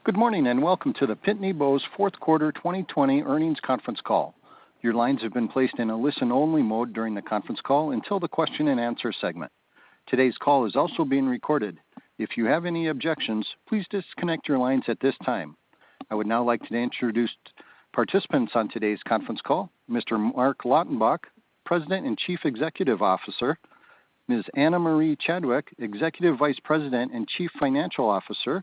Good morning and welcome to the Pitney Bowes Fourth Quarter 2020 Earnings Conference Call. Your lines have been placed in a listen-only mode during the conference call until the question and answer segment. Today's call is also being recorded. If you have any objections, please disconnect your lines at this time. I would now like to introduce participants on today's conference call: Mr. Mark Lautenbach, President and Chief Executive Officer; Ms. Anna Marie Chadwick, Executive Vice President and Chief Financial Officer;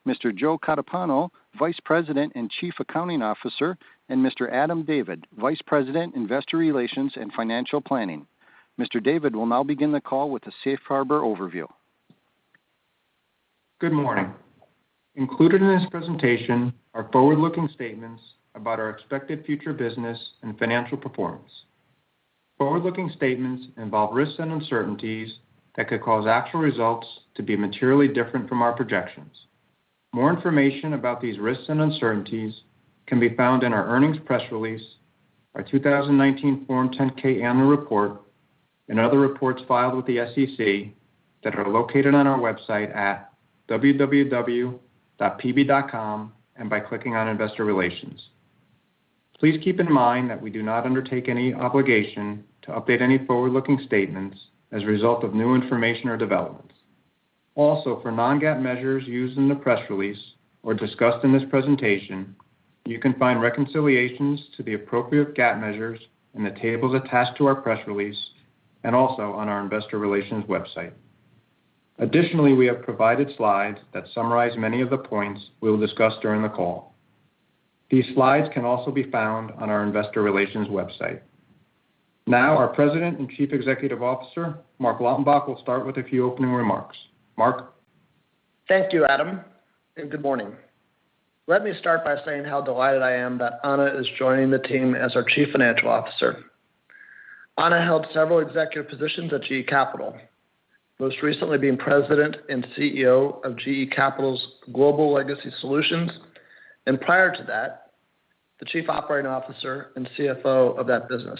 Mr. Joe Catapano, Vice President and Chief Accounting Officer; and Mr. Adam David, Vice President, Investor Relations and Financial Planning. Mr. David will now begin the call with a safe harbor overview. Good morning. Included in this presentation are forward-looking statements about our expected future business and financial performance. Forward-looking statements involve risks and uncertainties that could cause actual results to be materially different from our projections. More information about these risks and uncertainties can be found in our earnings press release, our 2019 Form 10-K annual report, and other reports filed with the SEC that are located on our website at www.pb.com and by clicking on Investor Relations. Please keep in mind that we do not undertake any obligation to update any forward-looking statements as a result of new information or developments. Also, for non-GAAP measures used in the press release or discussed in this presentation, you can find reconciliations to the appropriate GAAP measures in the tables attached to our press release and also on our Investor Relations website. Additionally, we have provided slides that summarize many of the points we will discuss during the call. These slides can also be found on our Investor Relations website. Now, our President and Chief Executive Officer, Mark Lautenbach, will start with a few opening remarks. Mark? Thank you, Adam, and good morning. Let me start by saying how delighted I am that Anna is joining the team as our Chief Financial Officer. Anna held several executive positions at GE Capital, most recently being President and CEO of GE Capital's Global Legacy Solutions, and prior to that, the Chief Operating Officer and CFO of that business.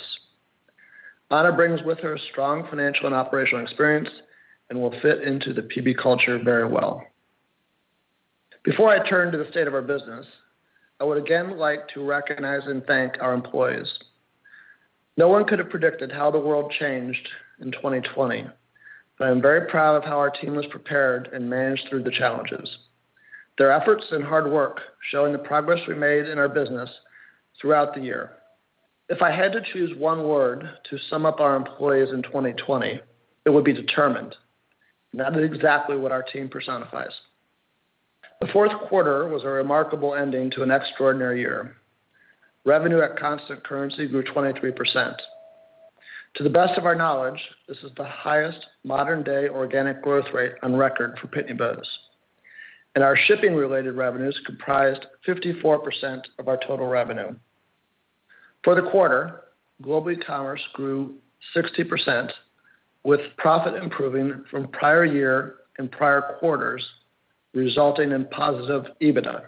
Anna brings with her strong financial and operational experience and will fit into the PB culture very well. Before I turn to the state of our business, I would again like to recognize and thank our employees. No one could have predicted how the world changed in 2020, but I'm very proud of how our team was prepared and managed through the challenges. Their efforts and hard work showing the progress we made in our business throughout the year. If I had to choose one word to sum up our employees in 2020, it would be determined. And that is exactly what our team personifies. The fourth quarter was a remarkable ending to an extraordinary year. Revenue at constant currency grew 23%. To the best of our knowledge, this is the highest modern-day organic growth rate on record for Pitney Bowes. And our shipping-related revenues comprised 54% of our total revenue. For the quarter, global e-commerce grew 60%, with profit improving from prior year and prior quarters, resulting in positive EBITDA.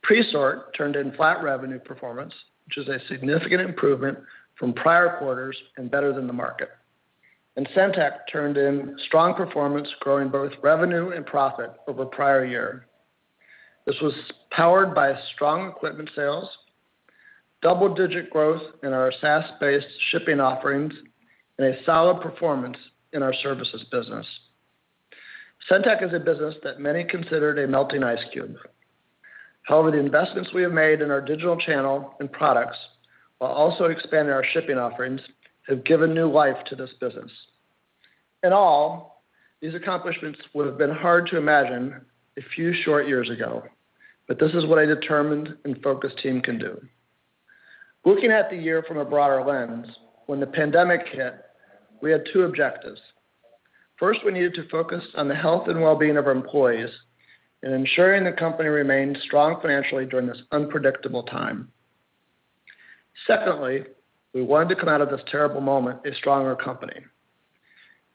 Presort turned in flat revenue performance, which is a significant improvement from prior quarters and better than the market. And Centek turned in strong performance, growing both revenue and profit over prior year. This was powered by strong equipment sales, double-digit growth in our SaaS-based shipping offerings, and a solid performance in our services business. Centek is a business that many considered a melting ice cube. However, the investments we have made in our digital channel and products, while also expanding our shipping offerings, have given new life to this business. In all, these accomplishments would have been hard to imagine a few short years ago, but this is what a determined and focused team can do. Looking at the year from a broader lens, when the pandemic hit, we had two objectives. First, we needed to focus on the health and well-being of our employees and ensuring the company remained strong financially during this unpredictable time. Secondly, we wanted to come out of this terrible moment a stronger company.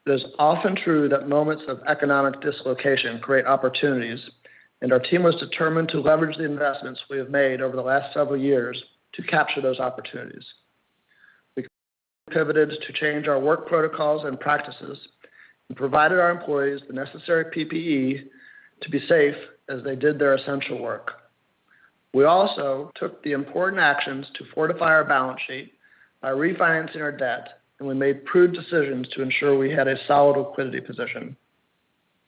It is often true that moments of economic dislocation create opportunities, and our team was determined to leverage the investments we have made over the last several years to capture those opportunities. We pivoted to change our work protocols and practices and provided our employees the necessary PPE to be safe as they did their essential work. We also took the important actions to fortify our balance sheet by refinancing our debt, and we made prudent decisions to ensure we had a solid liquidity position.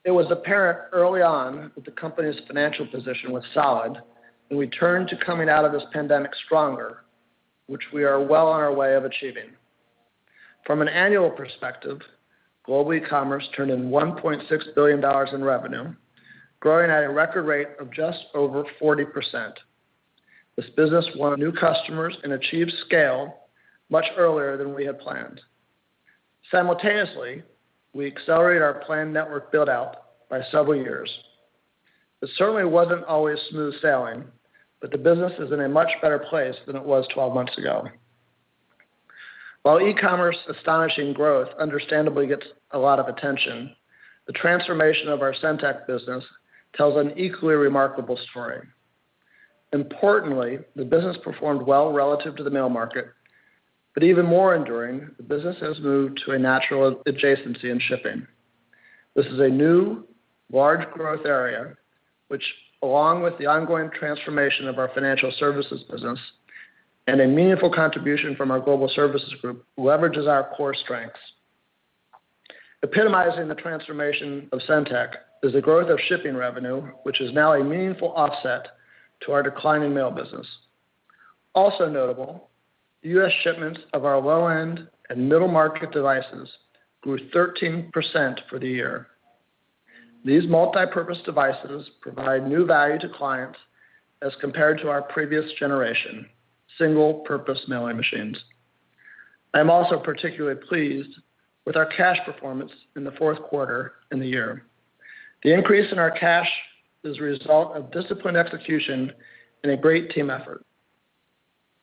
It was apparent early on that the company's financial position was solid, and we turned to coming out of this pandemic stronger, which we are well on our way of achieving. From an annual perspective, global e-commerce turned in $1.6 billion in revenue, growing at a record rate of just over 40%. This business won new customers and achieved scale much earlier than we had planned. Simultaneously, we accelerated our planned network build-out by several years. It certainly wasn't always smooth sailing, but the business is in a much better place than it was 12 months ago. While e-commerce astonishing growth understandably gets a lot of attention, the transformation of our SendTech business tells an equally remarkable story. Importantly, the business performed well relative to the mail market, but even more enduring, the business has moved to a natural adjacency in shipping. This is a new, large growth area, which, along with the ongoing transformation of our financial services business and a meaningful contribution from our global services group, leverages our core strengths. Epitomizing the transformation of SendTech is the growth of shipping revenue, which is now a meaningful offset to our declining mail business. Also notable, U.S. shipments of our low-end and middle-market devices grew 13% for the year. These multi-purpose devices provide new value to clients as compared to our previous generation, single-purpose mailing machines. I am also particularly pleased with our cash performance in the fourth quarter and the year. The increase in our cash is a result of disciplined execution and a great team effort.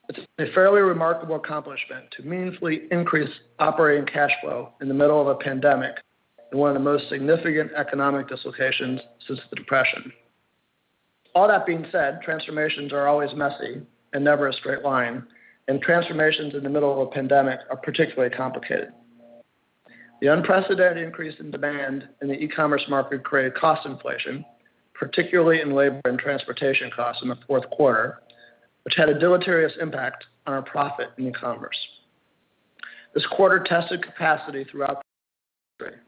It's a fairly remarkable accomplishment to meaningfully increase operating cash flow in the middle of a pandemic and one of the most significant economic dislocations since the Depression. All that being said, transformations are always messy and never a straight line, and transformations in the middle of a pandemic are particularly complicated. The unprecedented increase in demand in the e-commerce market created cost inflation, particularly in labor and transportation costs in the fourth quarter, which had a deleterious impact on our profit in e-commerce. This quarter tested capacity throughout the industry.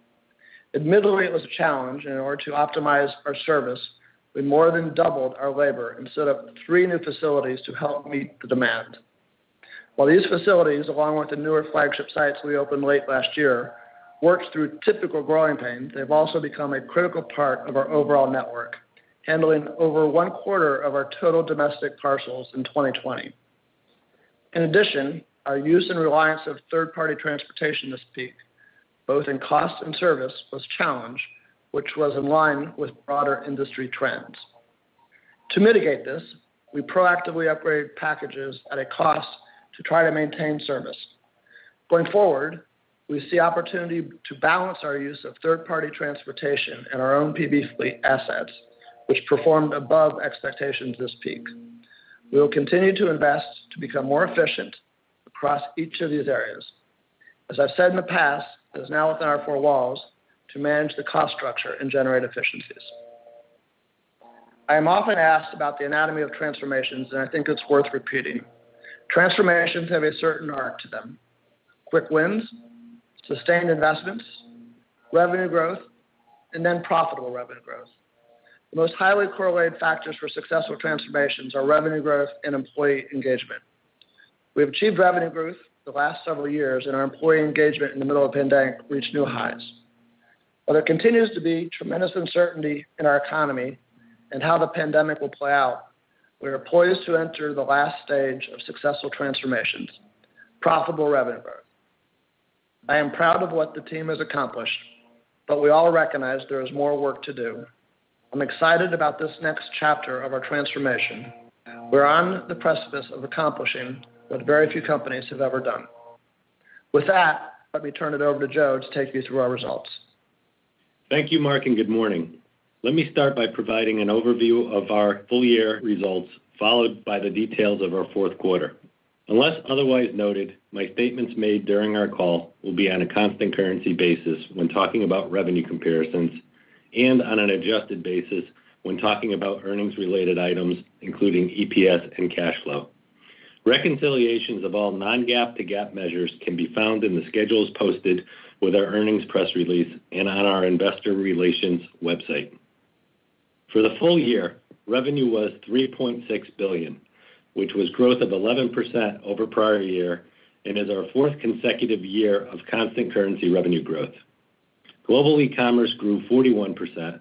Admittedly, it was a challenge, and in order to optimize our service, we more than doubled our labor and set up 3 new facilities to help meet the demand. While these facilities, along with the newer flagship sites we opened late last year, worked through typical growing pains, they've also become a critical part of our overall network, handling over 1/4 of our total domestic parcels in 2020. In addition, our use and reliance of third-party transportation this peak, both in cost and service, was challenged, which was in line with broader industry trends. To mitigate this, we proactively upgraded packages at a cost to try to maintain service. Going forward, we see opportunity to balance our use of third-party transportation and our own PB fleet assets, which performed above expectations this peak. We will continue to invest to become more efficient across each of these areas. As I've said in the past, it is now within our 4 walls to manage the cost structure and generate efficiencies. I am often asked about the anatomy of transformations, and I think it's worth repeating. Transformations have a certain arc to them: quick wins, sustained investments, revenue growth, and then profitable revenue growth. The most highly correlated factors for successful transformations are revenue growth and employee engagement. We have achieved revenue growth the last several years, and our employee engagement in the middle of the pandemic reached new highs. While there continues to be tremendous uncertainty in our economy and how the pandemic will play out, we are poised to enter the last stage of successful transformations, profitable revenue growth. I am proud of what the team has accomplished, but we all recognize there is more work to do. I'm excited about this next chapter of our transformation. We're on the precipice of accomplishing what very few companies have ever done. With that, let me turn it over to Joe to take you through our results. Thank you, Mark, and good morning. Let me start by providing an overview of our full-year results, followed by the details of our fourth quarter. Unless otherwise noted, my statements made during our call will be on a constant currency basis when talking about revenue comparisons and on an adjusted basis when talking about earnings-related items, including EPS and cash flow. Reconciliations of all non-GAAP to GAAP measures can be found in the schedules posted with our earnings press release and on our investor relations website. For the full year, revenue was $3.6 billion, which was growth of 11% over prior year and is our fourth consecutive year of constant currency revenue growth. Global e-commerce grew 41%,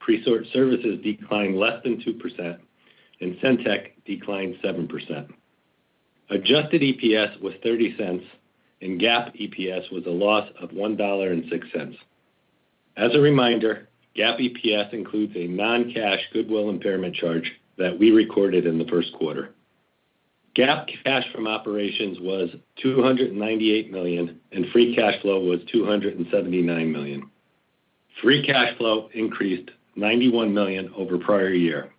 Presort Services declined less than 2%, and SendTech declined 7%. Adjusted EPS was 30 cents, and GAAP EPS was a loss of $1.06. As a reminder, GAAP EPS includes a non-cash goodwill impairment charge that we recorded in the first quarter. GAAP cash from operations was $298 million, and free cash flow was $279 million. Free cash flow increased $91 million over prior year.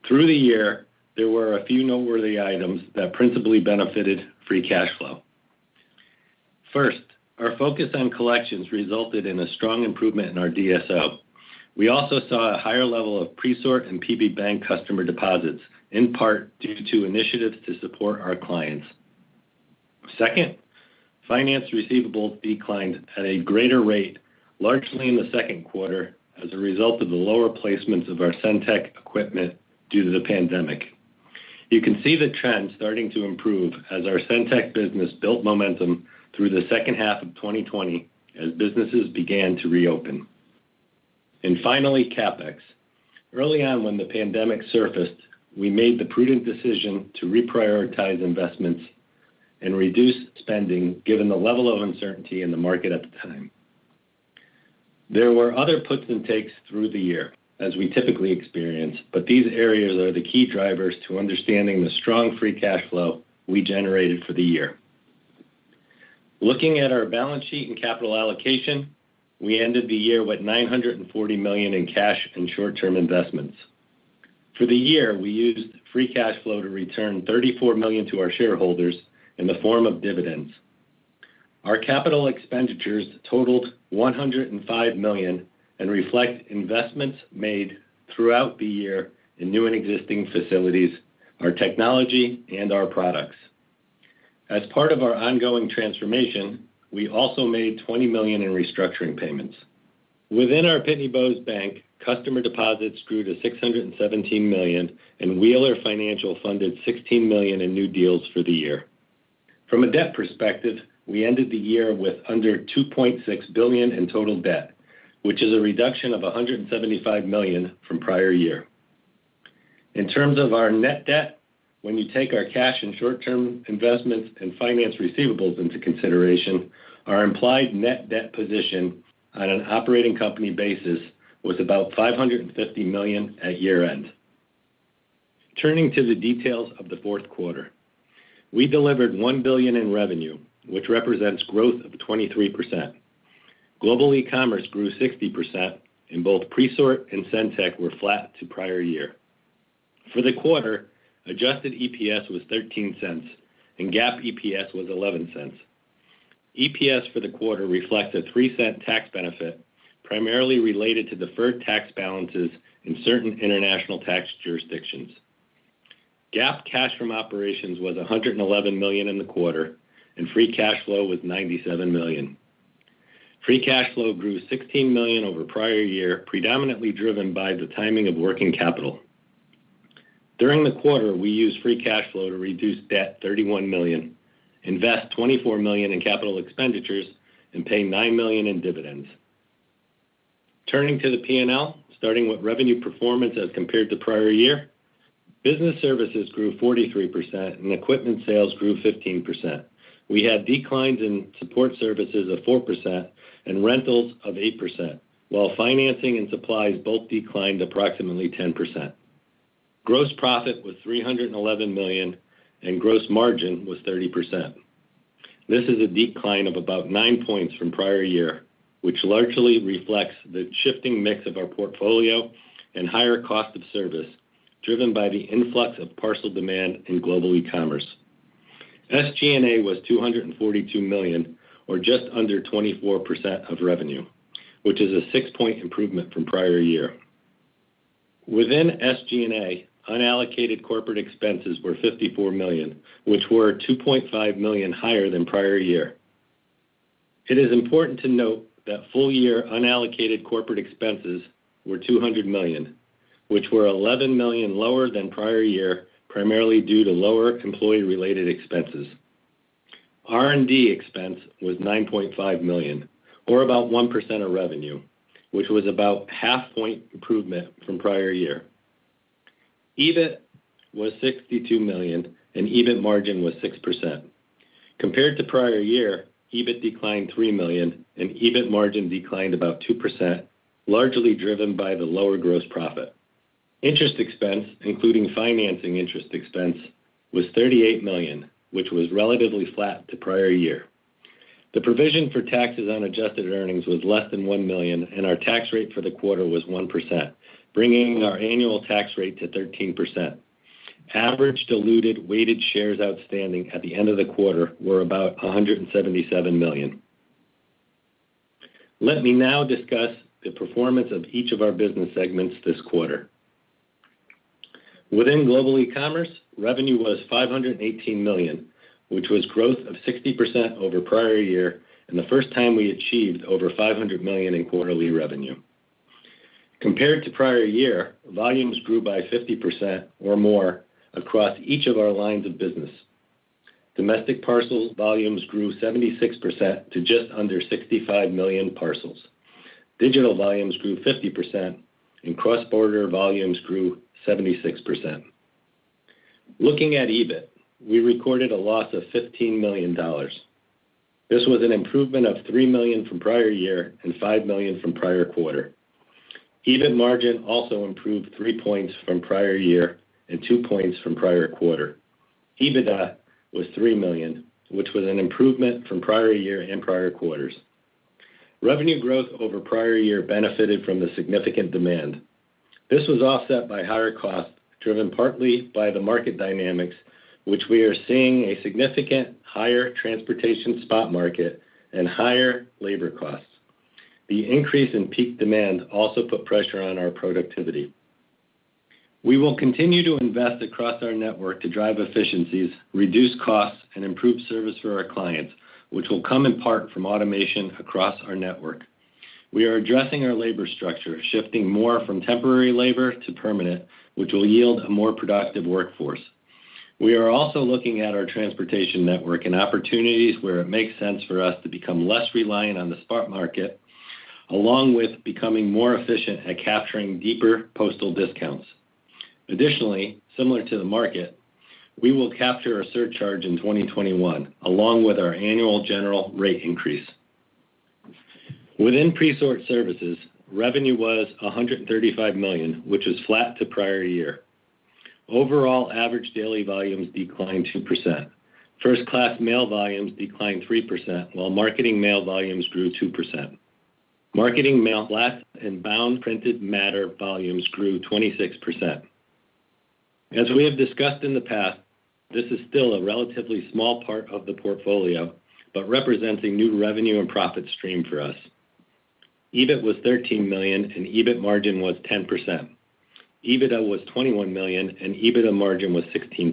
Through the year, there were a few noteworthy items that principally benefited free cash flow. First, our focus on collections resulted in a strong improvement in our DSO. We also saw a higher level of Presort and PB Bank customer deposits, in part due to initiatives to support our clients. Second, finance receivables declined at a greater rate, largely in the second quarter, as a result of the lower placements of our SendTech equipment due to the pandemic. You can see the trend starting to improve as our SendTech business built momentum through the second half of 2020 as businesses began to reopen. And finally, CapEx. Early on when the pandemic surfaced, we made the prudent decision to reprioritize investments and reduce spending given the level of uncertainty in the market at the time. There were other puts and takes through the year, as we typically experience, but these areas are the key drivers to understanding the strong free cash flow we generated for the year. Looking at our balance sheet and capital allocation, we ended the year with $940 million in cash and short-term investments. For the year, we used free cash flow to return $34 million to our shareholders in the form of dividends. Our capital expenditures totaled $105 million and reflect investments made throughout the year in new and existing facilities, our technology, and our products. As part of our ongoing transformation, we also made $20 million in restructuring payments. Within our Pitney Bowes Bank, customer deposits grew to $617 million, and Wheeler Financial funded $16 million in new deals for the year. From a debt perspective, we ended the year with under $2.6 billion in total debt, which is a reduction of $175 million from prior year. In terms of our net debt, when you take our cash and short-term investments and finance receivables into consideration, our implied net debt position on an operating company basis was about $550 million at year-end. Turning to the details of the fourth quarter, we delivered $1 billion in revenue, which represents growth of 23%. Global e-commerce grew 60%, and both Presort and SendTech were flat to prior year. For the quarter, adjusted EPS was 13 cents, and GAAP EPS was 11 cents. EPS for the quarter reflects a 3-cent tax benefit, primarily related to deferred tax balances in certain international tax jurisdictions. GAAP cash from operations was $111 million in the quarter, and free cash flow was $97 million. Free cash flow grew $16 million over prior year, predominantly driven by the timing of working capital. During the quarter, we used free cash flow to reduce debt $31 million, invest $24 million in capital expenditures, and pay $9 million in dividends. Turning to the P&L, starting with revenue performance as compared to prior year, business services grew 43% and equipment sales grew 15%. We had declines in support services of 4% and rentals of 8%, while financing and supplies both declined approximately 10%. Gross profit was $311 million, and gross margin was 30%. This is a decline of about 9 points from prior year, which largely reflects the shifting mix of our portfolio and higher cost of service, driven by the influx of parcel demand in global e-commerce. SG&A was $242 million, or just under 24% of revenue, which is a 6-point improvement from prior year. Within SG&A, unallocated corporate expenses were $54 million, which were $2.5 million higher than prior year. It is important to note that full-year unallocated corporate expenses were $200 million, which were $11 million lower than prior year, primarily due to lower employee-related expenses. R&D expense was $9.5 million, or about 1% of revenue, which was about half-point improvement from prior year. EBIT was $62 million, and EBIT margin was 6%. Compared to prior year, EBIT declined $3 million, and EBIT margin declined about 2%, largely driven by the lower gross profit. Interest expense, including financing interest expense, was $38 million, which was relatively flat to prior year. The provision for taxes on adjusted earnings was less than $1 million, and our tax rate for the quarter was 1%, bringing our annual tax rate to 13%. Average diluted weighted shares outstanding at the end of the quarter were about 177 million. Let me now discuss the performance of each of our business segments this quarter. Within Global E-commerce, revenue was $518 million, which was growth of 60% over prior year and the first time we achieved over $500 million in quarterly revenue. Compared to prior year, volumes grew by 50% or more across each of our lines of business. Domestic parcel volumes grew 76% to just under 65 million parcels. Digital volumes grew 50%, and cross-border volumes grew 76%. Looking at EBIT, we recorded a loss of $15 million. This was an improvement of $3 million from prior year and $5 million from prior quarter. EBIT margin also improved 3 points from prior year and 2 points from prior quarter. EBITDA was $3 million, which was an improvement from prior year and prior quarters. Revenue growth over prior year benefited from the significant demand. This was offset by higher costs, driven partly by the market dynamics, which we are seeing a significant higher transportation spot market and higher labor costs. The increase in peak demand also put pressure on our productivity. We will continue to invest across our network to drive efficiencies, reduce costs, and improve service for our clients, which will come in part from automation across our network. We are addressing our labor structure, shifting more from temporary labor to permanent, which will yield a more productive workforce. We are also looking at our transportation network and opportunities where it makes sense for us to become less reliant on the spot market, along with becoming more efficient at capturing deeper postal discounts. Additionally, similar to the market, we will capture a surcharge in 2021, along with our annual general rate increase. Within Presort Services, revenue was $135 million, which was flat to prior year. Overall average daily volumes declined 2%. First-class mail volumes declined 3%, while marketing mail volumes grew 2%. Marketing mail flat and bound printed matter volumes grew 26%. As we have discussed in the past, this is still a relatively small part of the portfolio, but represents a new revenue and profit stream for us. EBIT was $13 million and EBIT margin was 10%. EBITDA was $21 million and EBITDA margin was 16%.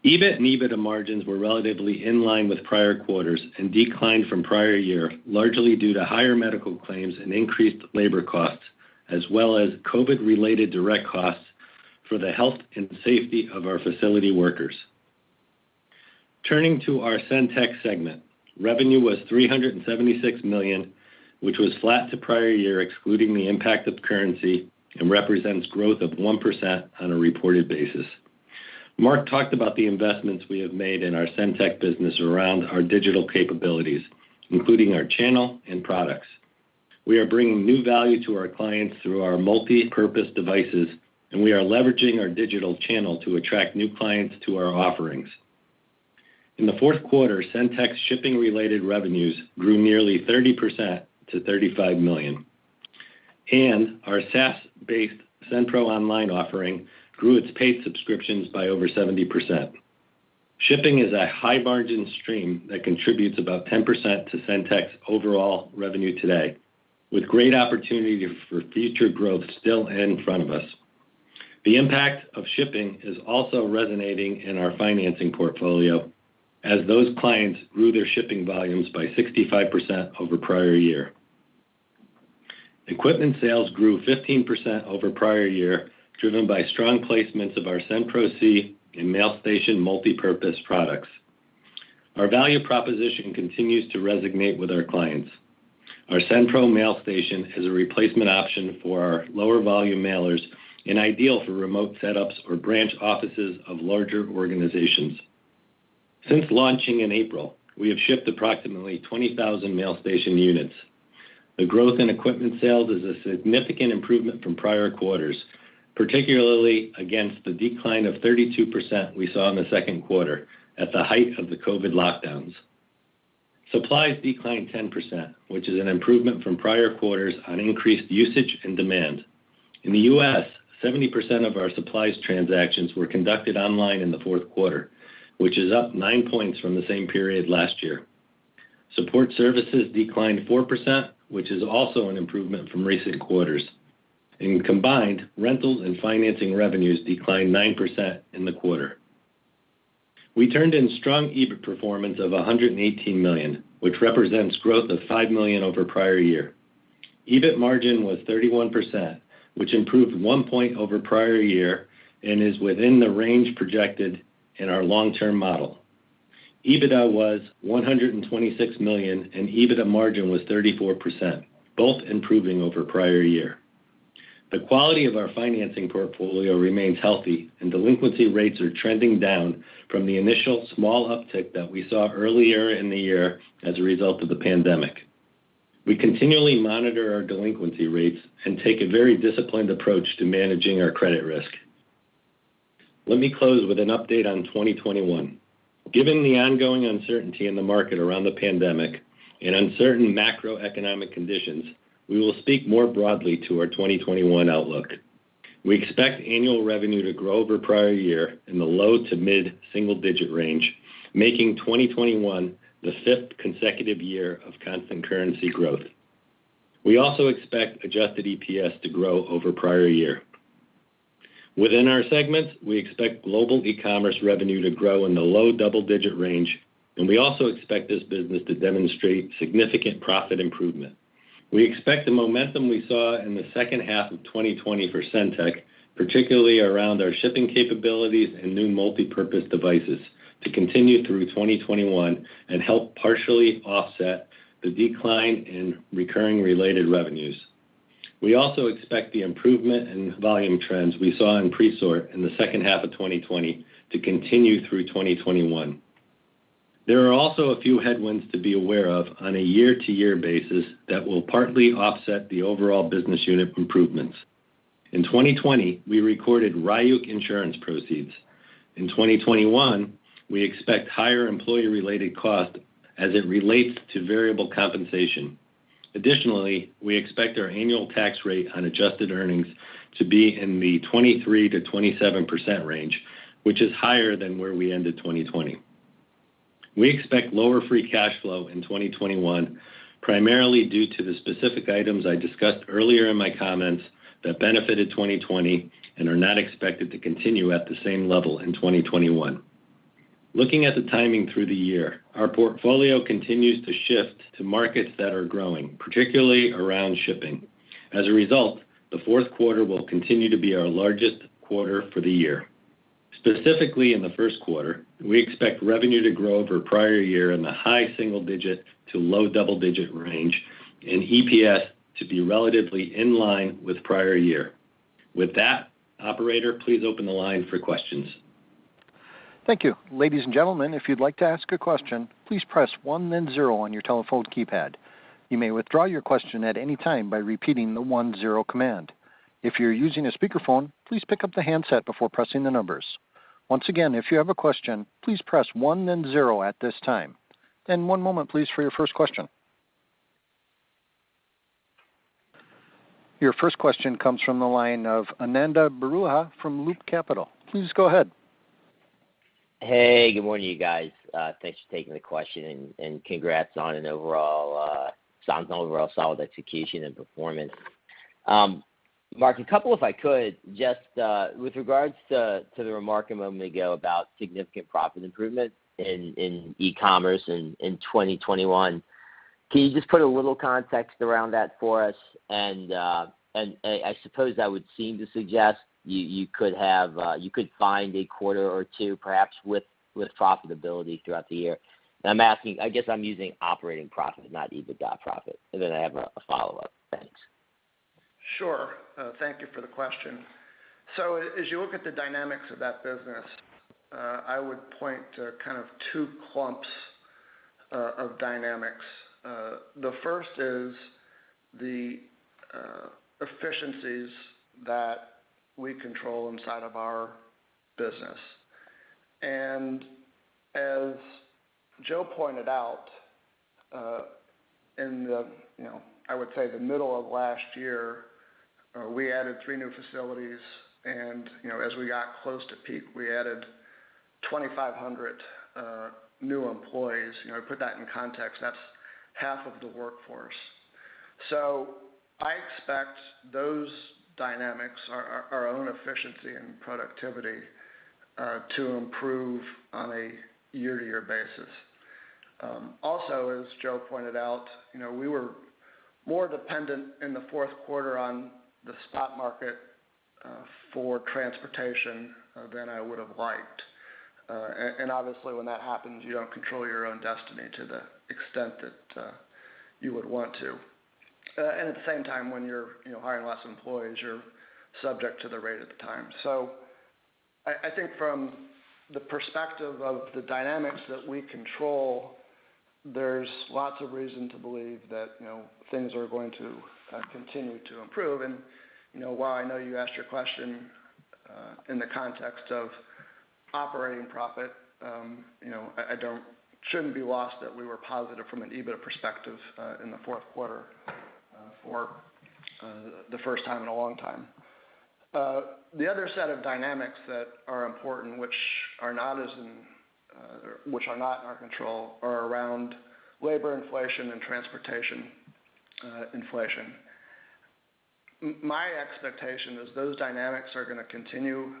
EBIT and EBITDA margins were relatively in line with prior quarters and declined from prior year, largely due to higher medical claims and increased labor costs, as well as COVID-related direct costs for the health and safety of our facility workers. Turning to our SendTech segment, revenue was $376 million, which was flat to prior year, excluding the impact of currency, and represents growth of 1% on a reported basis. Mark talked about the investments we have made in our SendTech business around our digital capabilities, including our channel and products. We are bringing new value to our clients through our multi-purpose devices, and we are leveraging our digital channel to attract new clients to our offerings. In the fourth quarter, SendTech's shipping-related revenues grew nearly 30% to $35 million. And our SaaS-based SendPro Online offering grew its paid subscriptions by over 70%. Shipping is a high-margin stream that contributes about 10% to SendTech's overall revenue today. with great opportunity for future growth still in front of us. The impact of shipping is also resonating in our financing portfolio as those clients grew their shipping volumes by 65% over prior year. Equipment sales grew 15% over prior year, driven by strong placements of our SendPro C and MailStation multi-purpose products. Our value proposition continues to resonate with our clients. Our SendPro MailStation is a replacement option for our lower volume mailers and ideal for remote setups or branch offices of larger organizations. Since launching in April, we have shipped approximately 20,000 MailStation units. The growth in equipment sales is a significant improvement from prior quarters, particularly against the decline of 32% we saw in the second quarter at the height of the COVID lockdowns. Supplies declined 10%, which is an improvement from prior quarters on increased usage and demand. In the U.S., 70% of our supplies transactions were conducted online in the fourth quarter, which is up 9 points from the same period last year. Support services declined 4%, which is also an improvement from recent quarters. And combined, rentals and financing revenues declined 9% in the quarter. We turned in strong EBIT performance of $118 million, which represents growth of $5 million over prior year. EBIT margin was 31%, which improved 1 point over prior year and is within the range projected in our long-term model. EBITDA was $126 million and EBITDA margin was 34%, both improving over prior year. The quality of our financing portfolio remains healthy and delinquency rates are trending down from the initial small uptick that we saw earlier in the year as a result of the pandemic. We continually monitor our delinquency rates and take a very disciplined approach to managing our credit risk. Let me close with an update on 2021. Given the ongoing uncertainty in the market around the pandemic and uncertain macroeconomic conditions, we will speak more broadly to our 2021 outlook. We expect annual revenue to grow over prior year in the low to mid single-digit range, making 2021 the 5th consecutive year of constant currency growth. We also expect adjusted EPS to grow over prior year. Within our segments, we expect global e-commerce revenue to grow in the low double-digit range, and we also expect this business to demonstrate significant profit improvement. We expect the momentum we saw in the second half of 2020 for SendTech, particularly around our shipping capabilities and new multi-purpose devices, to continue through 2021 and help partially offset the decline in recurring related revenues. We also expect the improvement in volume trends we saw in Presort in the second half of 2020 to continue through 2021. There are also a few headwinds to be aware of on a year-to-year basis that will partly offset the overall business unit improvements. In 2020, we recorded Ryuk insurance proceeds. In 2021, we expect higher employee-related costs as it relates to variable compensation. Additionally, we expect our annual tax rate on adjusted earnings to be in the 23 to 27% range, which is higher than where we ended 2020. We expect lower free cash flow in 2021, primarily due to the specific items I discussed earlier in my comments that benefited 2020 and are not expected to continue at the same level in 2021. Looking at the timing through the year, our portfolio continues to shift to markets that are growing, particularly around shipping. As a result, the fourth quarter will continue to be our largest quarter for the year. Specifically in the first quarter, we expect revenue to grow over prior year in the high single-digit to low double-digit range and EPS to be relatively in line with prior year. With that, operator, please open the line for questions. Thank you. Ladies and gentlemen, if you'd like to ask a question, please press 1 then 0 on your telephone keypad. You may withdraw your question at any time by repeating the 1-0 command. If you're using a speakerphone, please pick up the handset before pressing the numbers. Once again, if you have a question, please press 1 then 0 at this time. And 1 moment, please, for your first question. Your first question comes from the line of Ananda Baruah from Loop Capital. Please go ahead. Hey, good morning, you guys. Thanks for taking the question and congrats on an overall sounds an overall solid execution and performance. Mark, a couple, if I could, just with regards to the remark a moment ago about significant profit improvement in e-commerce in 2021. Can you just put a little context around that for us? And I suppose that would seem to suggest you could find a quarter or two perhaps with profitability throughout the year. And I'm asking, I guess I'm using operating profit, not EBITDA profit. And then I have a follow-up. Thanks. Sure. Thank you for the question. So as you look at the dynamics of that business, I would point to kind of two clumps of dynamics. The first is the efficiencies that we control inside of our business. And as Joe pointed out, in the, I would say the middle of last year, we added 3 new facilities, and as we got close to peak, we added 2,500 new employees. Put that in context, that's half of the workforce. So I expect those dynamics, our own efficiency and productivity, to improve on a year-to-year basis. Also, as Joe pointed out, we were more dependent in the fourth quarter on the spot market for transportation than I would have liked. And obviously when that happens, you don't control your own destiny to the extent that you would want to. And at the same time, when you're hiring less employees, you're subject to the rate at the time. So I think from the perspective of the dynamics that we control, there's lots of reason to believe that things are going to continue to improve. And while I know you asked your question in the context of operating profit, I shouldn't be lost that we were positive from an EBITDA perspective in the fourth quarter for the first time in a long time. The other set of dynamics that are important, which are not in our control, are around labor inflation and transportation inflation. My expectation is those dynamics are going to continue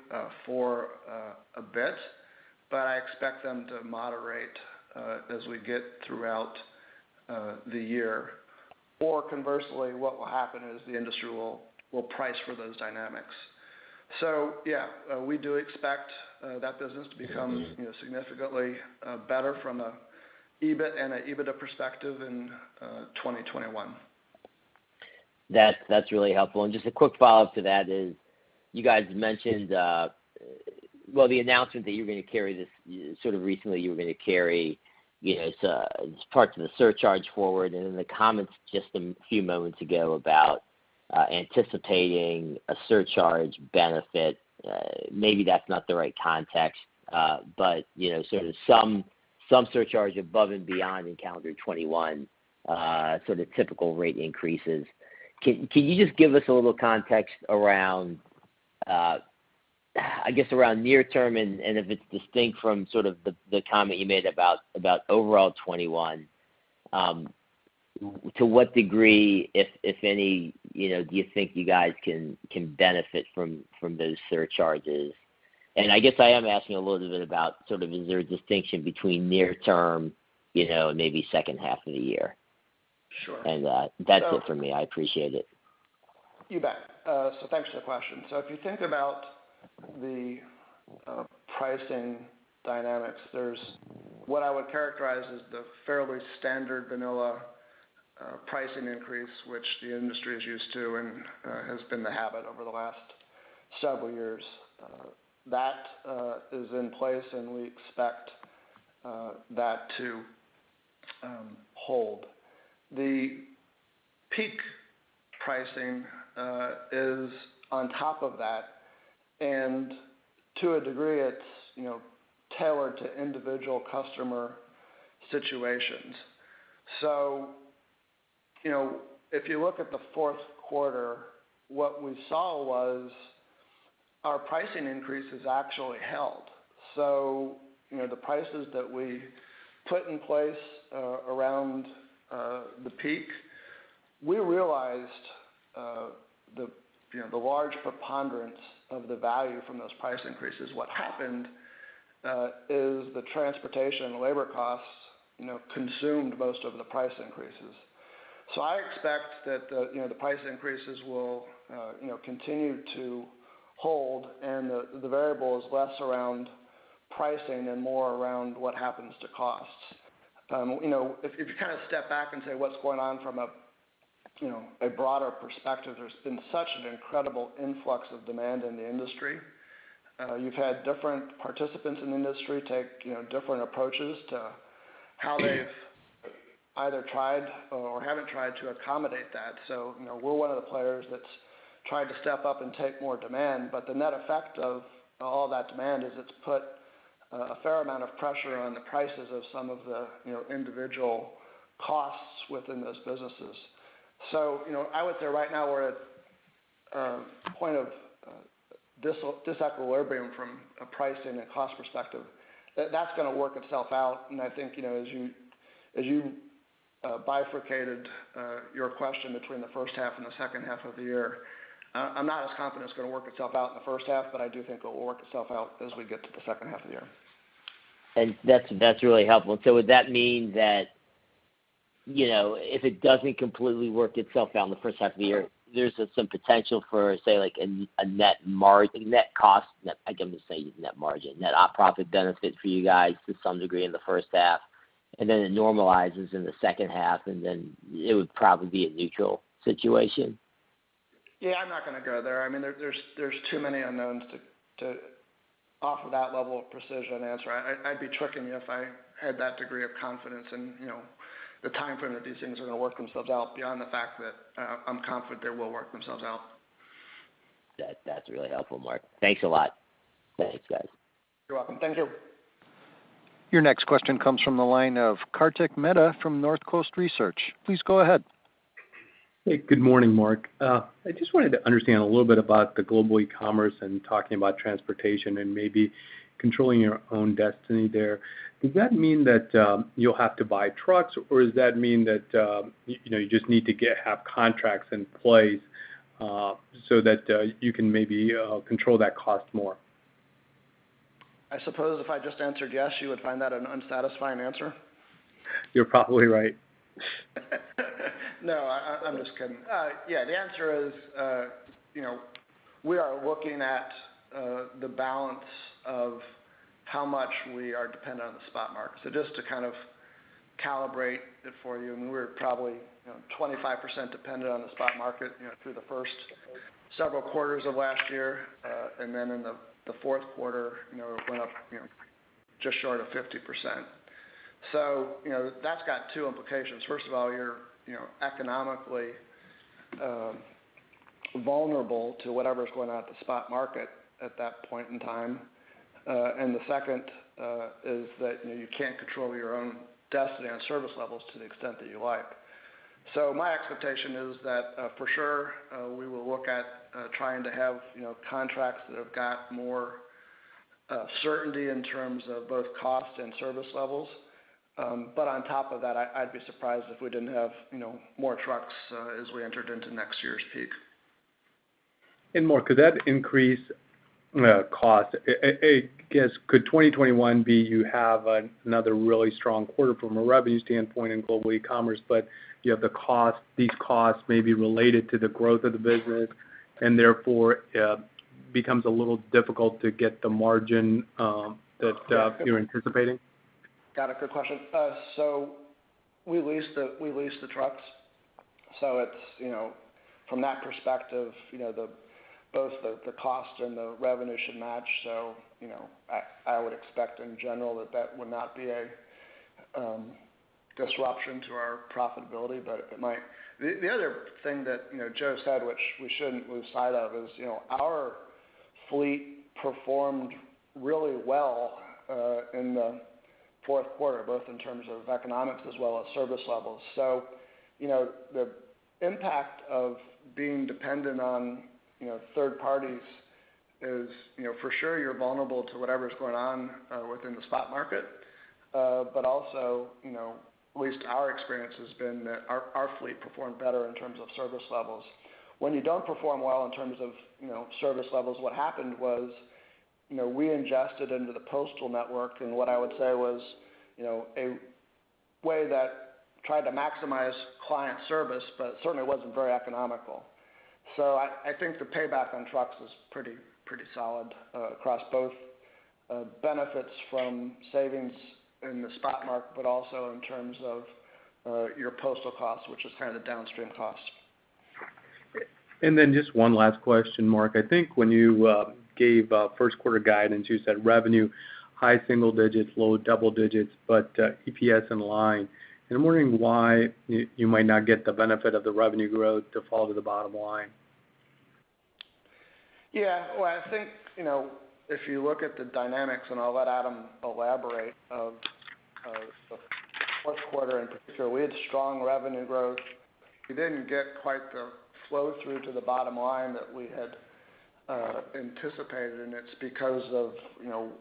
for a bit, but I expect them to moderate as we get throughout the year. Or conversely, what will happen is the industry will price for those dynamics. So yeah, we do expect that business to become significantly better from a EBIT and an EBITDA perspective in 2021. That's really helpful. And just a quick follow-up to that is, you guys mentioned, the announcement that you're going to carry this sort of recently. You were going to carry, it's parts of the surcharge forward, and in the comments just a few moments ago about anticipating a surcharge benefit. Maybe that's not the right context, but sort of some surcharge above and beyond in calendar 21, sort of typical rate increases. Can you just give us a little context around, around near term, and if it's distinct from sort of the comment you made about overall 21, to what degree, if any, do you think you guys can benefit from those surcharges? And I guess I am asking a little bit about sort of, is there a distinction between near term, and maybe second half of the year? Sure. And that's it for me. I appreciate it. You bet. So thanks for the question. So if you think about the pricing dynamics, there's what I would characterize as the fairly standard vanilla pricing increase, which the industry is used to and has been the habit over the last several years. That is in place, and we expect that to hold. The peak pricing is on top of that, and to a degree it's tailored to individual customer situations. So if you look at the fourth quarter, what we saw was our pricing increases actually held. So the prices that we put in place around the peak we realized the large preponderance of the value from those price increases. What happened is the transportation and labor costs, consumed most of the price increases. So I expect that the price increases will continue to hold, and the variable is less around pricing and more around what happens to costs. If you kind of step back and say what's going on from a broader perspective, there's been such an incredible influx of demand in the industry. You've had different participants in the industry take different approaches to how they've either tried or haven't tried to accommodate that. So we're one of the players that's tried to step up and take more demand, but the net effect of all that demand is it's put a fair amount of pressure on the prices of some of the individual costs within those businesses. So I would say right now we're at a point of disequilibrium from a pricing and cost perspective. That's going to work itself out, and I think as you bifurcated your question between the first half and the second half of the year, I'm not as confident it's going to work itself out in the first half, but I do think it will work itself out as we get to the second half of the year. And that's really helpful. So would that mean that, if it doesn't completely work itself out in the first half of the year, there's some potential for, say, like a net margin, net cost, I can just say net margin, net op profit benefit for you guys to some degree in the first half, and then it normalizes in the second half, and then it would probably be a neutral situation? Yeah, I'm not going to go there. I mean, there's too many unknowns to offer that level of precision answer. I'd be tricking you if I had that degree of confidence in, the time frame that these things are going to work themselves out, beyond the fact that I'm confident they will work themselves out. That's really helpful, Mark. Thanks a lot. Thanks, guys. You're welcome. Thank you. Your next question comes from the line of Kartik Mehta from Northcoast Research. Please go ahead. Hey, good morning, Mark. I just wanted to understand a little bit about the global e-commerce and talking about transportation and maybe controlling your own destiny there. Does that mean that you'll have to buy trucks, or does that mean that you just need to have contracts in place so that you can maybe control that cost more? I suppose if I just answered yes, you would find that an unsatisfying answer. You're probably right. No, I'm just kidding. Yeah, the answer is, we are looking at the balance of how much we are dependent on the spot market. So just to kind of calibrate it for you, I mean, we're probably 25% dependent on the spot market through the first several quarters of last year, and then in the fourth quarter, it went up just short of 50%. So that's got two implications. First of all, you're economically vulnerable to whatever's going on at the spot market at that point in time. And the second is that you can't control your own destiny on service levels to the extent that you like. So my expectation is that for sure we will look at trying to have contracts that have got more certainty in terms of both cost and service levels. But on top of that, I'd be surprised if we didn't have more trucks as we entered into next year's peak. And Mark, could that increase cost? I guess could 2021 be you have another really strong quarter from a revenue standpoint in global e-commerce, but you have these costs may be related to the growth of the business, and therefore becomes a little difficult to get the margin that you're anticipating? Got it. Good question. So we lease the trucks. So it's from that perspective, both the cost and the revenue should match. So I would expect in general that would not be a disruption to our profitability, but it might. The other thing that Joe said, which we shouldn't lose sight of, is our fleet performed really well in the fourth quarter, both in terms of economics as well as service levels. So the impact of being dependent on third parties is for sure you're vulnerable to whatever's going on within the spot market, but also at least our experience has been that our fleet performed better in terms of service levels. When you don't perform well in terms of, service levels, what happened was, we ingested into the postal network in what I would say was, a way that tried to maximize client service, but certainly wasn't very economical. So I think the payback on trucks is pretty solid across both benefits from savings in the spot market, but also in terms of your postal costs, which is kind of the downstream costs. And then just one last question, Mark. I think when you gave first quarter guidance, you said revenue high single digits, low double digits, but EPS in line. And I'm wondering why you might not get the benefit of the revenue growth to fall to the bottom line. Yeah, well, I think, if you look at the dynamics, and I'll let Adam elaborate, of the fourth quarter in particular, we had strong revenue growth. We didn't get quite the flow through to the bottom line that we had anticipated, and it's because of,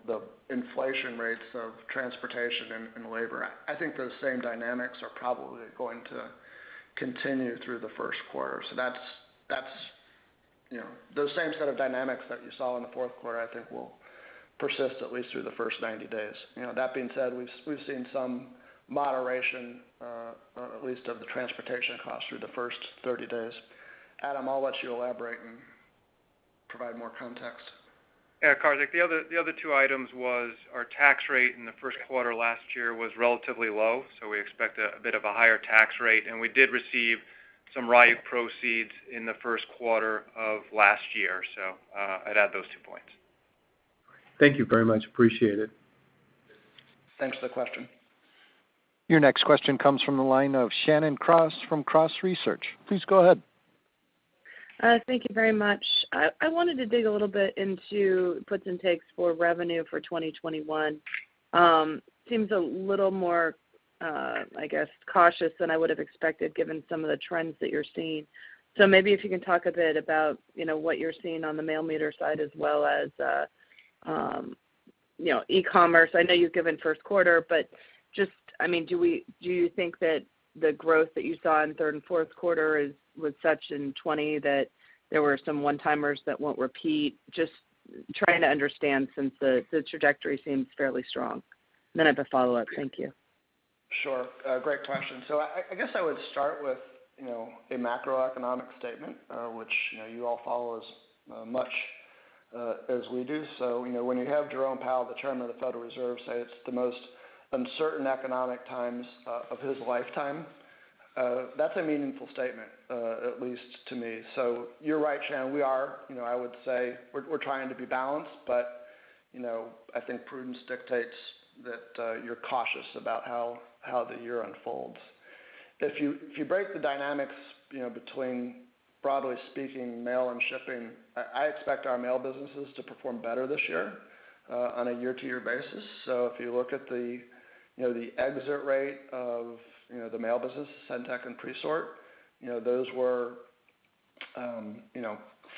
the inflation rates of transportation and labor. I think those same dynamics are probably going to continue through the first quarter. So that's those same set of dynamics that you saw in the fourth quarter, I think will persist at least through the first 90 days. That being said, we've seen some moderation, at least of the transportation costs through the first 30 days. Adam, I'll let you elaborate and provide more context. Yeah, Kartik, the other two items was our tax rate in the first quarter last year was relatively low, so we expect a bit of a higher tax rate, and we did receive some RIUC proceeds in the first quarter of last year, so I'd add those 2 points. Thank you very much. Appreciate it. Thanks for the question. Your next question comes from the line of Shannon Cross from Cross Research. Please go ahead. Thank you very much. I wanted to dig a little bit into puts and takes for revenue for 2021. Seems a little more, cautious than I would have expected given some of the trends that you're seeing. So maybe if you can talk a bit about, what you're seeing on the mail meter side as well as, e-commerce. I know you've given first quarter, but just, do you think that the growth that you saw in third and fourth quarter was such in 20 that there were some one-timers that won't repeat? Just trying to understand since the trajectory seems fairly strong. And then I have a follow-up. Thank you. Sure. Great question. So I guess I would start with, a macroeconomic statement, which, you all follow as much as we do. So, when you have Jerome Powell, the chairman of the Federal Reserve, say it's the most uncertain economic times of his lifetime, that's a meaningful statement, at least to me. So you're right, Shannon. We are, I would say we're trying to be balanced, but, I think prudence dictates that you're cautious about how the year unfolds. If you break the dynamics, between, broadly speaking, mail and shipping, I expect our mail businesses to perform better this year on a year-to-year basis. So if you look at the exit rate of, the mail business, Centec and Presort, those were,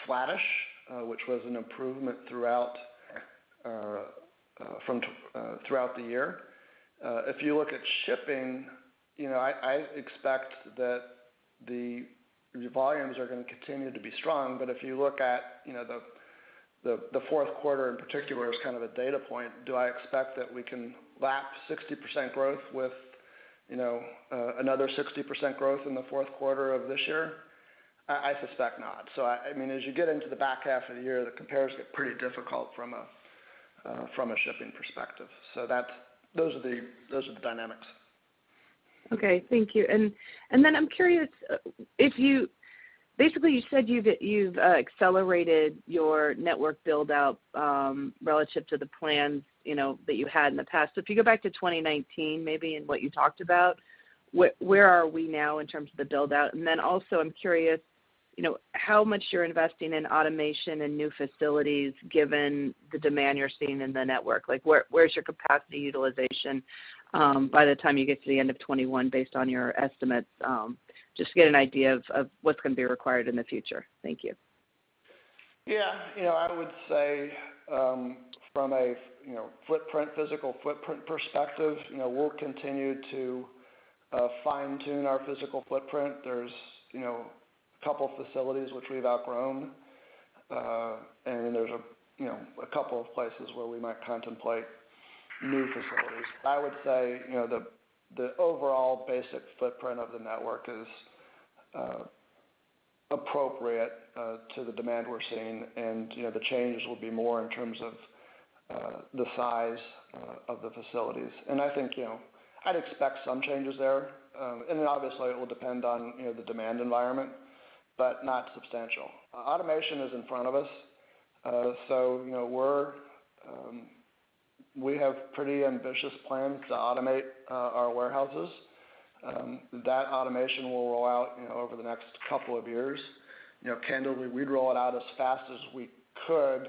flattish, which was an improvement throughout the year. If you look at shipping, I expect that the volumes are going to continue to be strong. But if you look at, the fourth quarter in particular as kind of a data point, do I expect that we can lap 60% growth with, another 60% growth in the fourth quarter of this year? I suspect not. So as you get into the back half of the year, the compares get pretty difficult from a shipping perspective. So those are the dynamics. Okay, thank you. And then I'm curious if you said you've accelerated your build out relative to the plans that you had in the past. So if you go back to 2019 maybe and what you talked about, where are we now in terms of the build out? And then also I'm curious, how much you're investing in automation and new facilities given the demand you're seeing in the network. Like where's your capacity utilization by the time you get to the end of 21 based on your estimates? Just to get an idea of what's going to be required in the future. Thank you. Yeah, I would say from a physical footprint perspective, we'll continue to fine-tune our physical footprint. There's, a couple facilities which we've outgrown, and there's a couple of places where we might contemplate new facilities. I would say, the overall basic footprint of the network is appropriate to the demand we're seeing, and the changes will be more in terms of the size of the facilities. And I think I'd expect some changes there, and then obviously it will depend on the demand environment, but not substantial. Automation is in front of us, so we have pretty ambitious plans to automate our warehouses. That automation will roll out, over the next couple of years. Candidly, we'd roll it out as fast as we could,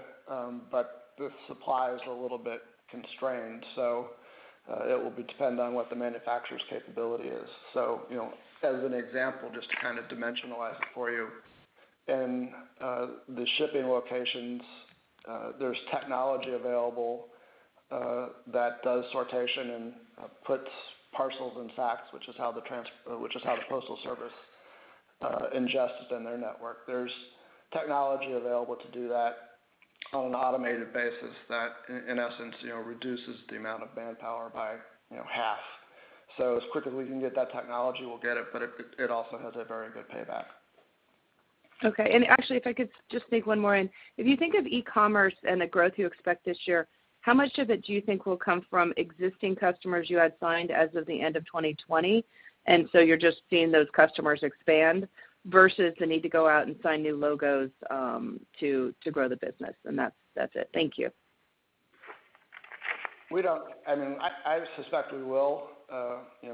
but the supply is a little bit constrained. So it will depend on what the manufacturer's capability is. So, as an example, just to kind of dimensionalize it for you, in the shipping locations, there's technology available that does sortation and puts parcels in sacks, which is how the Postal Service ingests it in their network. There's technology available to do that on an automated basis that, in essence, reduces the amount of manpower by half. So as quick as we can get that technology, we'll get it, but it also has a very good payback. Okay, and actually, if I could just sneak one more in, if you think of e-commerce and the growth you expect this year, how much of it do you think will come from existing customers you had signed as of the end of 2020, and so you're just seeing those customers expand, versus the need to go out and sign new logos to grow the business? And that's it. Thank you. We don't. I suspect we will.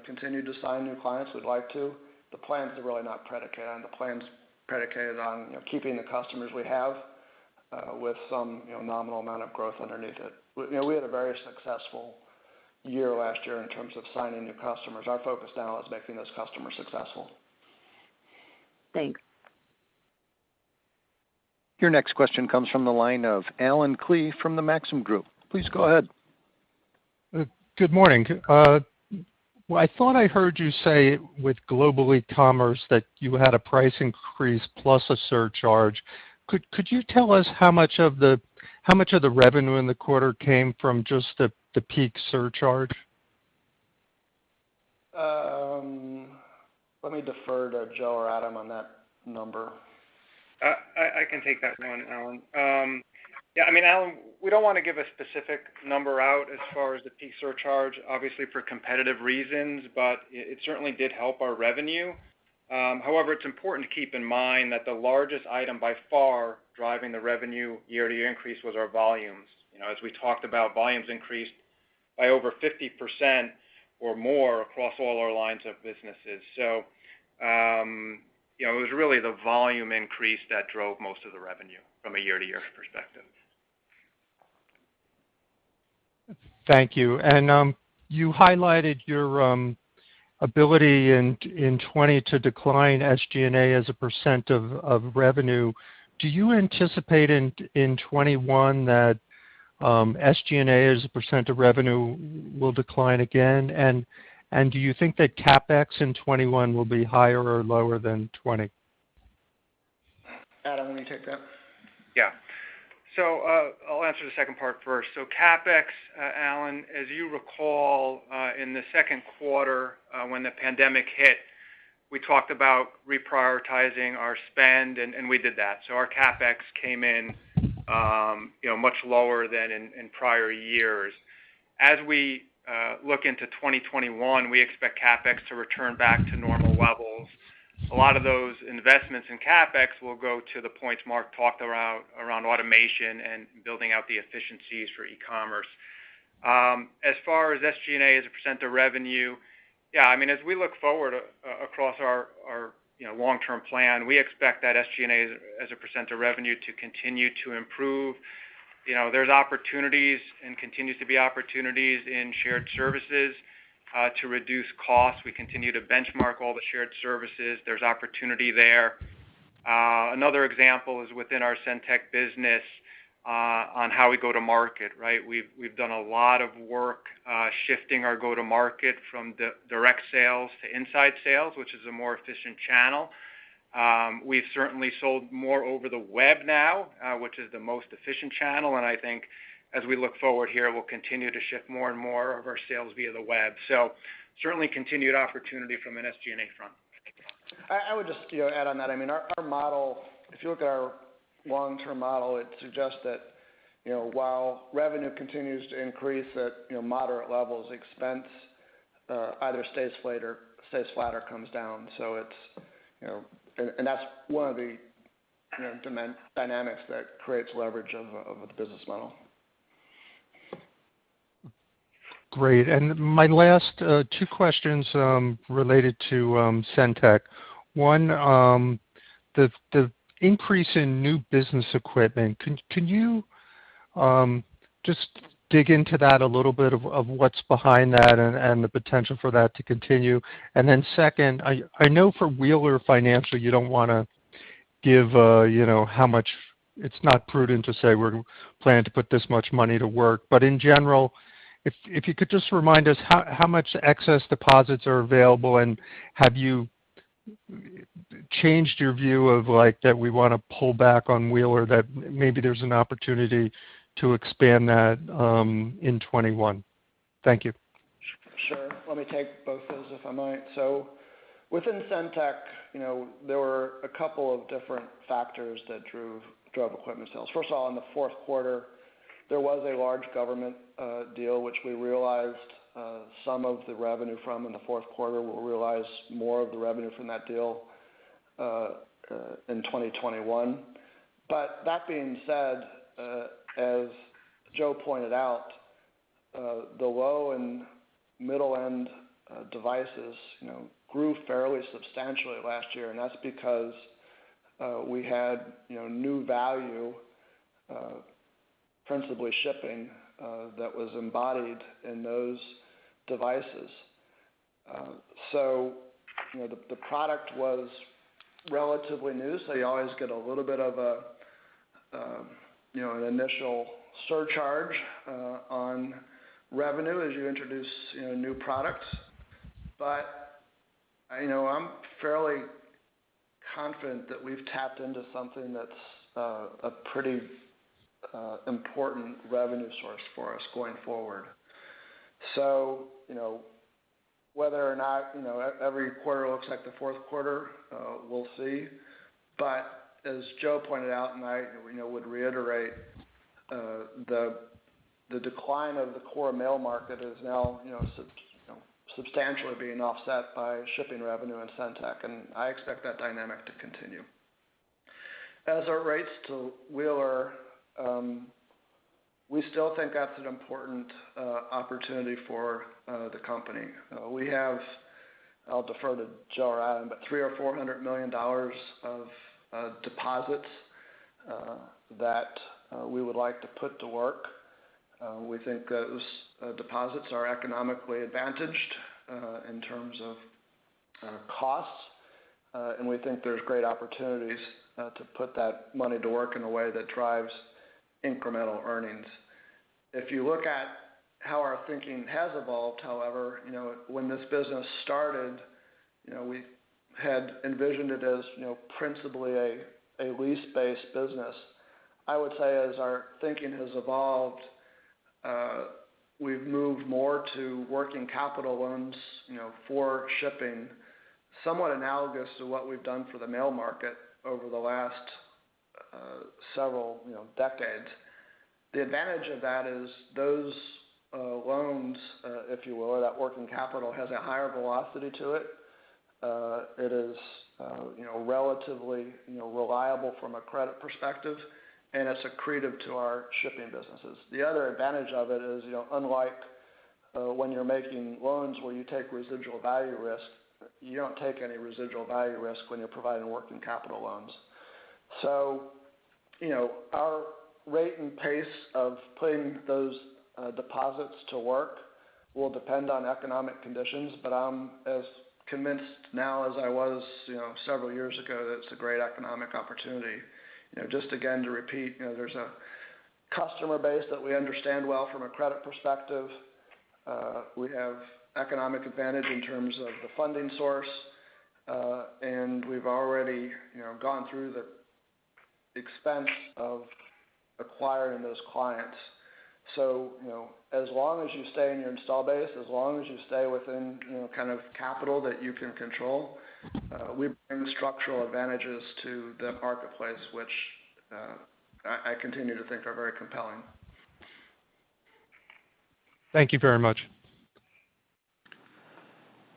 Continue to sign new clients. We'd like to. The plans are really not predicated on. The plans predicated on keeping the customers we have with some nominal amount of growth underneath it. We had a very successful year last year in terms of signing new customers. Our focus now is making those customers successful. Thanks. Your next question comes from the line of Alan Klee from the Maxim Group. Please go ahead. Good morning. Well, I thought I heard you say with Global E-commerce that you had a price increase plus a surcharge. Could you tell us how much of the revenue in the quarter came from just the peak surcharge? Let me defer to Joe or Adam on that number. I can take that one, Alan. Alan, we don't want to give a specific number out as far as the peak surcharge, obviously for competitive reasons, but it certainly did help our revenue. However, it's important to keep in mind that the largest item by far driving the revenue year-to-year increase was our volumes. As we talked about, volumes increased by over 50% or more across all our lines of businesses. So, it was really the volume increase that drove most of the revenue from a year-to-year perspective. Thank you. And you highlighted your ability in 20 to decline SG&A as a percent of revenue. Do you anticipate in 21 that SG&A as a percent of revenue will decline again? And do you think that CapEx in 21 will be higher or lower than 20? Adam, will you take that? Yeah. So I'll answer the second part first. So CapEx, Alan, as you recall, in the second quarter when the pandemic hit, we talked about reprioritizing our spend, and we did that. So our CapEx came in, much lower than in prior years. As we look into 2021, we expect CapEx to return back to normal levels. A lot of those investments in CapEx will go to the points Mark talked around automation and building out the efficiencies for e-commerce. As far as SG&A as a percent of revenue, as we look forward across our long-term plan, we expect that SG&A as a percent of revenue to continue to improve. There's opportunities and continues to be opportunities in shared services to reduce costs. We continue to benchmark all the shared services. There's opportunity there. Another example is within our SendTech business. on how we go to market, right? We've done a lot of work shifting our go to market from direct sales to inside sales, which is a more efficient channel. We've certainly sold more over the web now, which is the most efficient channel, and I think as we look forward here, we'll continue to shift more and more of our sales via the web. So certainly continued opportunity from an SG&A front. I would just add on that. I mean, our model, if you look at our long-term model, it suggests that while revenue continues to increase at moderate levels, expense either stays flat or comes down. So it's and that's one of the dynamics that creates leverage of the business model. Great. And my last two questions related to Centec. One, the increase in new business equipment. Can you just dig into that a little bit of what's behind that and the potential for that to continue? And then second, I know for Wheeler Financial you don't want to give how much. It's not prudent to say we're planning to put this much money to work, but in general, if you could just remind us how much excess deposits are available, and have you changed your view of that we want to pull back on Wheeler, that maybe there's an opportunity to expand that in 21? Thank you. Sure. Let me take both those if I might. So within Centec, there were a couple of different factors that drove equipment sales. First of all, in the fourth quarter, there was a large government deal which we realized some of the revenue from in the fourth quarter. We'll realize more of the revenue from that deal in 2021. But that being said, as Joe pointed out, the low and middle end devices grew fairly substantially last year, and that's because we had new value, principally shipping, that was embodied in those devices. So the product was relatively new, so you always get a little bit of an initial surcharge on revenue as you introduce new products. But I'm fairly confident that we've tapped into something that's a pretty important revenue source for us going forward. So whether or not every quarter looks like the fourth quarter, we'll see. But as Joe pointed out, and I would reiterate, the decline of the core mail market is now substantially being offset by shipping revenue in Centec, and I expect that dynamic to continue. As it relates to Wheeler, we still think that's an important opportunity for the company. We have, I'll defer to Joe or Adam, but $300 or $400 million of deposits that we would like to put to work. We think those deposits are economically advantaged in terms of costs, and we think there's great opportunities to put that money to work in a way that drives incremental earnings. If you look at how our thinking has evolved, however, when this business started, we had envisioned it as principally a lease-based business. I would say as our thinking has evolved, we've moved more to working capital loans, for shipping, somewhat analogous to what we've done for the mail market over the last several decades. The advantage of that is those loans, if you will, or that working capital has a higher velocity to it. It is relatively reliable from a credit perspective, and it's accretive to our shipping businesses. The other advantage of it is, unlike when you're making loans where you take residual value risk, you don't take any residual value risk when you're providing working capital loans. So, our rate and pace of putting those deposits to work will depend on economic conditions, but I'm as convinced now as I was, several years ago that it's a great economic opportunity. Just again to repeat, there's customer base that we understand well from a credit perspective. We have economic advantage in terms of the funding source, and we've already, gone through the expense of acquiring those clients. So, as long as you stay in your install base, as long as you stay within, kind of capital that you can control, we bring structural advantages to the marketplace, which I continue to think are very compelling. Thank you very much.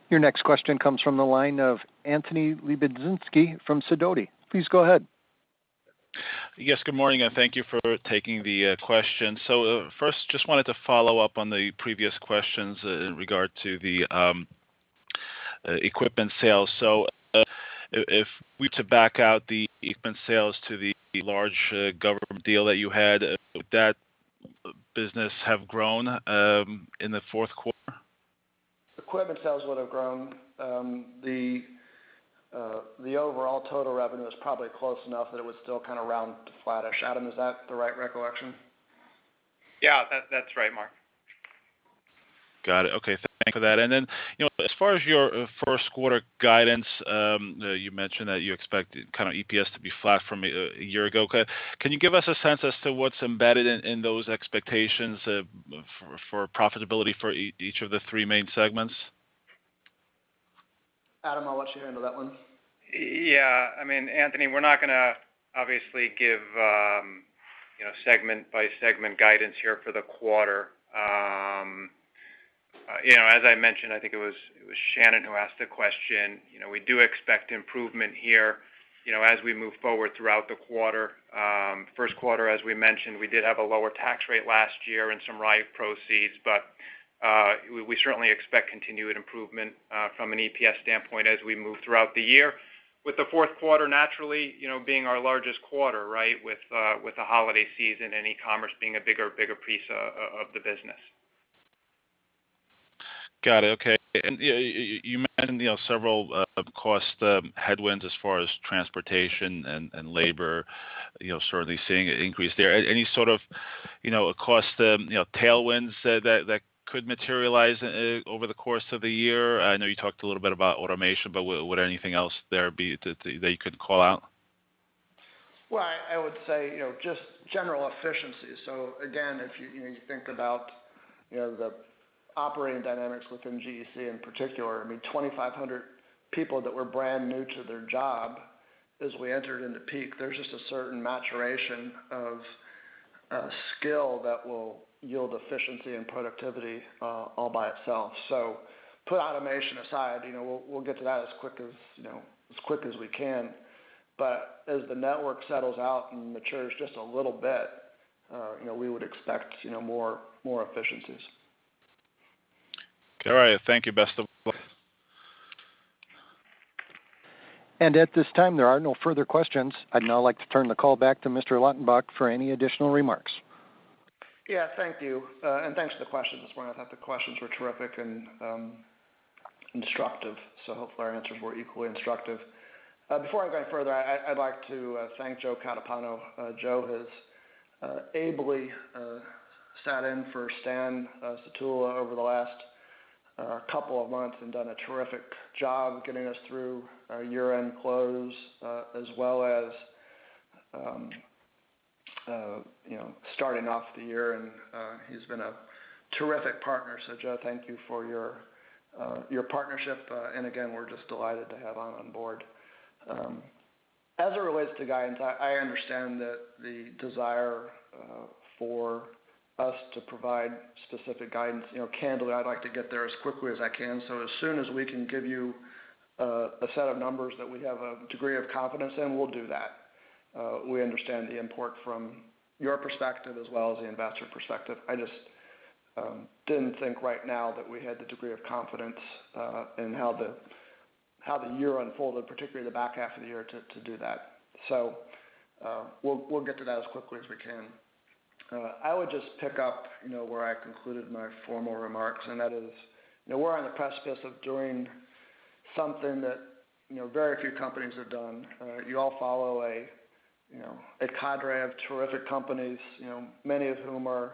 Your next question comes from the line of Anthony Lebiedzinski from Sidoti. Please go ahead. Yes, good morning, and thank you for taking the question. So first, just wanted to follow up on the previous questions in regard to the equipment sales. So if we were to back out the equipment sales to the large government deal that you had, would that business have grown in the fourth quarter? Equipment sales would have grown. The overall total revenue is probably close enough that it would still kind of round to flattish. Adam, is that the right recollection? Yeah, that's right, Mark. Got it. Okay, thank you for that. And then, as far as your first quarter guidance, you mentioned that you expect kind of EPS to be flat from a year ago. Can you give us a sense as to what's embedded in those expectations for profitability for each of the three main segments? Adam, I'll let you handle that one. Yeah, I mean, Anthony, we're not going to obviously give segment by segment guidance here for the quarter. As I mentioned, I think it was Shannon who asked the question. We do expect improvement here, as we move forward throughout the quarter. First quarter, as we mentioned, we did have a lower tax rate last year and some RIAC proceeds, but we certainly expect continued improvement from an EPS standpoint as we move throughout the year. With the fourth quarter naturally, being our largest quarter, right, with the holiday season and e-commerce being a bigger piece of the business. Got it. Okay. And you mentioned several cost headwinds as far as transportation and labor. Certainly seeing an increase there. Any sort of cost tailwinds that could materialize over the course of the year? I know you talked a little bit about automation, but would anything else there be that you could call out? Well, I would say just general efficiency. So again, if you think about the operating dynamics within GEC in particular, I mean 2,500 people that were brand new to their job as we entered into peak. There's just a certain maturation of skill that will yield efficiency and productivity all by itself. So put automation aside, we'll get to that as quick as we can. But as the network settles out and matures just a little bit, we would expect more efficiencies. All right. Thank you. Best of luck. And at this time, there are no further questions. I'd now like to turn the call back to Mr. Lautenbach for any additional remarks. Yeah, thank you. And thanks for the questions this morning. I thought the questions were terrific and instructive, so hopefully our answers were equally instructive. Before I go any further, I'd like to thank Joe Catapano. Joe has ably sat in for Stan Satula over the last couple of months and done a terrific job getting us through our year-end close, as well as starting off the year, and he's been a terrific partner. So, Joe, thank you for your partnership, and again, we're just delighted to have on board. As it relates to guidance, I understand that the desire for us to provide specific guidance. Candidly, I'd like to get there as quickly as I can. So as soon as we can give you a set of numbers that we have a degree of confidence in, we'll do that. We understand the import from your perspective as well as the investor perspective. I just didn't think right now that we had the degree of confidence in how the year unfolded, particularly the back half of the year, to do that. So we'll get to that as quickly as we can. I would just pick up, where I concluded my formal remarks, and that is, we're on the precipice of doing something that, very few companies have done. You all follow a a cadre of terrific companies, many of whom are,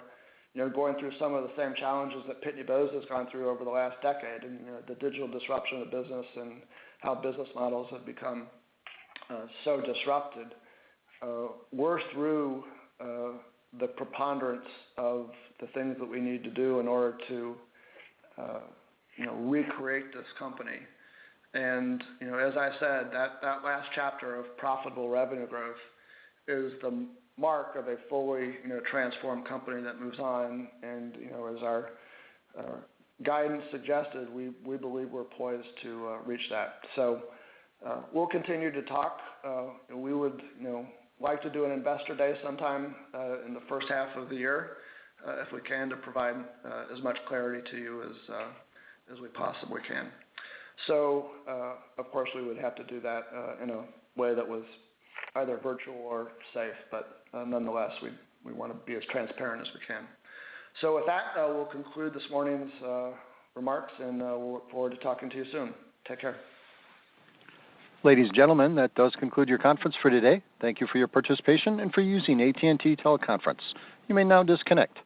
going through some of the same challenges that Pitney Bowes has gone through over the last decade, and the digital disruption of business and how business models have become so disrupted. We're through the preponderance of the things that we need to do in order to, recreate this company. And, as I said, that last chapter of profitable revenue growth is the mark of a fully, transformed company that moves on. And, as our guidance suggested, we believe we're poised to reach that. So we'll continue to talk. We would, like to do an investor day sometime in the first half of the year, if we can, to provide as much clarity to you as we possibly can. So, of course, we would have to do that in a way that was either virtual or safe, but nonetheless, we want to be as transparent as we can. So with that, we'll conclude this morning's remarks, and we'll look forward to talking to you soon. Take care. Ladies and gentlemen, that does conclude your conference for today. Thank you for your participation and for using AT&T Teleconference. You may now disconnect.